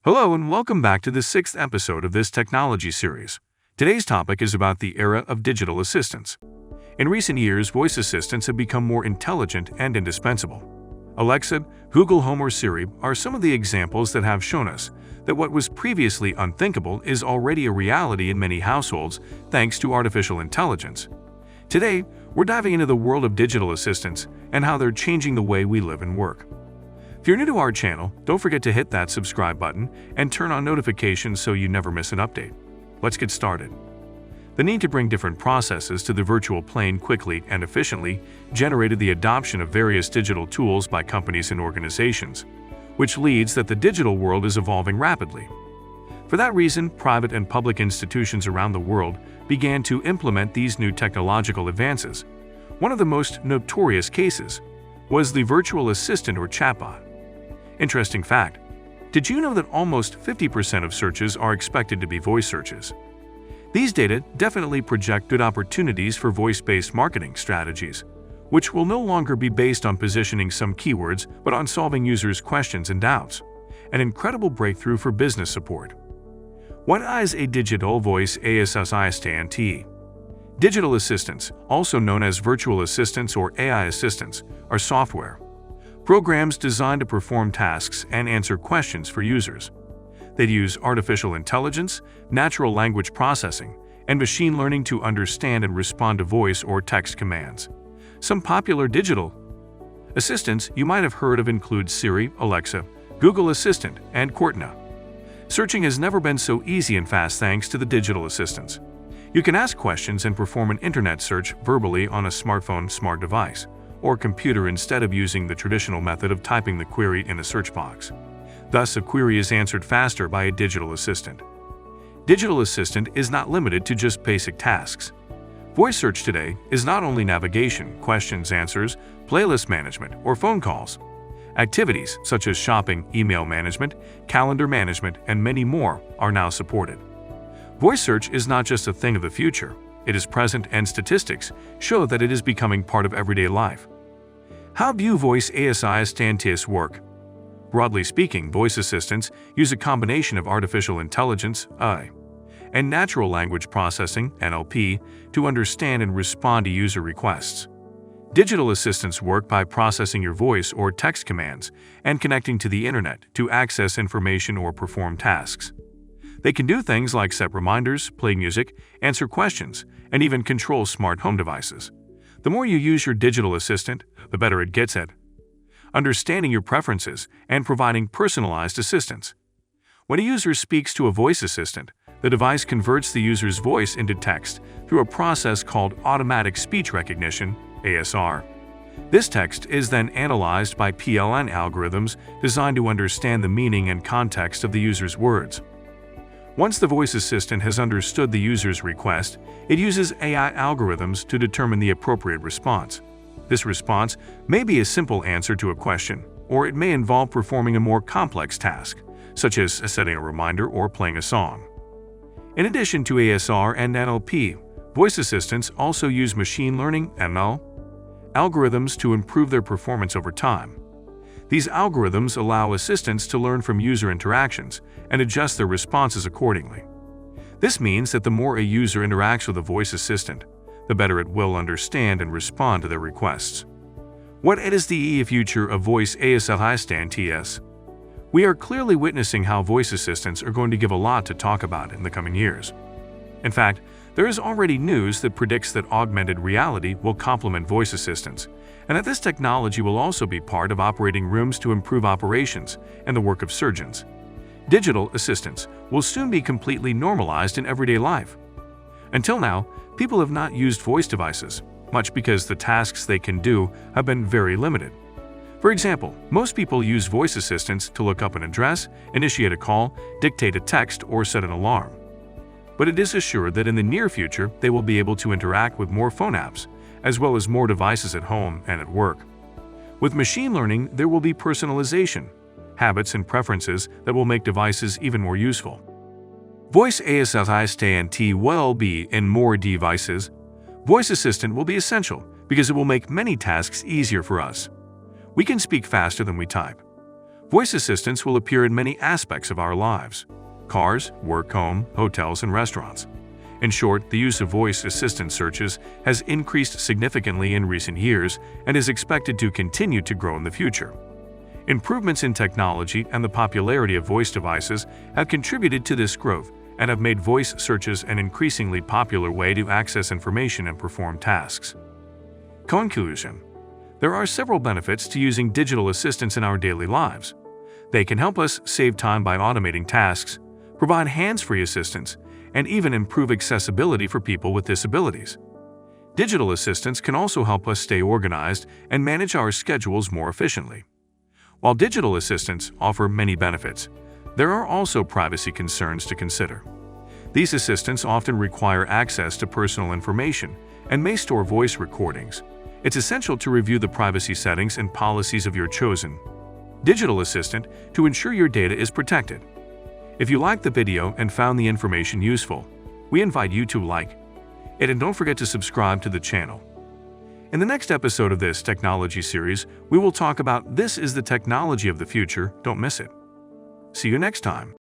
Hello and welcome back to the sixth episode of this technology series. Today's topic is about the era of digital assistants. In recent years, voice assistants have become more intelligent and indispensable. Alexa, Google Home, or Siri are some of the examples that have shown us that what was previously unthinkable is already a reality in many households thanks to artificial intelligence. Today, we're diving into the world of digital assistants and how they're changing the way we live and work. If you're new to our channel, don't forget to hit that subscribe button and turn on notifications so you never miss an update. Let's get started. The need to bring different processes to the virtual plane quickly and efficiently generated the adoption of various digital tools by companies and organizations, which leads that the digital world is evolving rapidly. For that reason, private and public institutions around the world began to implement these new technological advances. One of the most notorious cases was the virtual assistant or chatbot. Interesting fact, did you know that almost 50% of searches are expected to be voice searches? These data definitely project good opportunities for voice-based marketing strategies, which will no longer be based on positioning some keywords but on solving users' questions and doubts. An incredible breakthrough for business support. What is a digital voice assistant? Digital assistants, also known as virtual assistants or AI assistants, are software programs designed to perform tasks and answer questions for users. They use artificial intelligence, natural language processing, and machine learning to understand and respond to voice or text commands. Some popular digital assistants you might have heard of include Siri, Alexa, Google Assistant, and Cortana. Searching has never been so easy and fast thanks to the digital assistants. You can ask questions and perform an internet search verbally on a smartphone, smart device, or computer instead of using the traditional method of typing the query in a search box. Thus, a query is answered faster by a digital assistant. Digital assistant is not limited to just basic tasks. Voice search today is not only navigation, questions, answers, playlist management, or phone calls. Activities such as shopping, email management, calendar management, and many more are now supported. Voice search is not just a thing of the future. It is present, and statistics show that it is becoming part of everyday life. How do voice assistants work? Broadly speaking, voice assistants use a combination of artificial intelligence (AI) and natural language processing (NLP) to understand and respond to user requests. Digital assistants work by processing your voice or text commands and connecting to the internet to access information or perform tasks. They can do things like set reminders, play music, answer questions, and even control smart home devices. The more you use your digital assistant, the better it gets at understanding your preferences and providing personalized assistance. When a user speaks to a voice assistant, the device converts the user's voice into text through a process called automatic speech recognition (ASR). This text is then analyzed by PLN algorithms designed to understand the meaning and context of the user's words. Once the voice assistant has understood the user's request, it uses AI algorithms to determine the appropriate response. This response may be a simple answer to a question, or it may involve performing a more complex task, such as setting a reminder or playing a song. In addition to ASR and NLP, voice assistants also use machine learning (ML) algorithms to improve their performance over time. These algorithms allow assistants to learn from user interactions and adjust their responses accordingly. This means that the more a user interacts with a voice assistant, the better it will understand and respond to their requests. What is the future of voice assistants? We are clearly witnessing how voice assistants are going to give a lot to talk about in the coming years. In fact, there is already news that predicts that augmented reality will complement voice assistants, and that this technology will also be part of operating rooms to improve operations and the work of surgeons. Digital assistants will soon be completely normalized in everyday life. Until now, people have not used voice devices, much because the tasks they can do have been very limited. For example, most people use voice assistants to look up an address, initiate a call, dictate a text, or set an alarm. But it is assured that in the near future they will be able to interact with more phone apps, as well as more devices at home and at work. With machine learning, there will be personalization, habits and preferences that will make devices even more useful. Voice assistant will be in more devices. Voice assistant will be essential because it will make many tasks easier for us. We can speak faster than we type. Voice assistants will appear in many aspects of our lives: cars, work, home, hotels, and restaurants. In short, the use of voice assistant searches has increased significantly in recent years and is expected to continue to grow in the future. Improvements in technology and the popularity of voice devices have contributed to this growth and have made voice searches an increasingly popular way to access information and perform tasks. Conclusion: there are several benefits to using digital assistants in our daily lives. They can help us save time by automating tasks, provide hands-free assistance, and even improve accessibility for people with disabilities. Digital assistants can also help us stay organized and manage our schedules more efficiently. While digital assistants offer many benefits, there are also privacy concerns to consider. These assistants often require access to personal information and may store voice recordings. It's essential to review the privacy settings and policies of your chosen digital assistant to ensure your data is protected. If you liked the video and found the information useful, we invite you to like it and don't forget to subscribe to the channel. In the next episode of this technology series, we will talk about "This is the technology of the future, don't miss it." See you next time.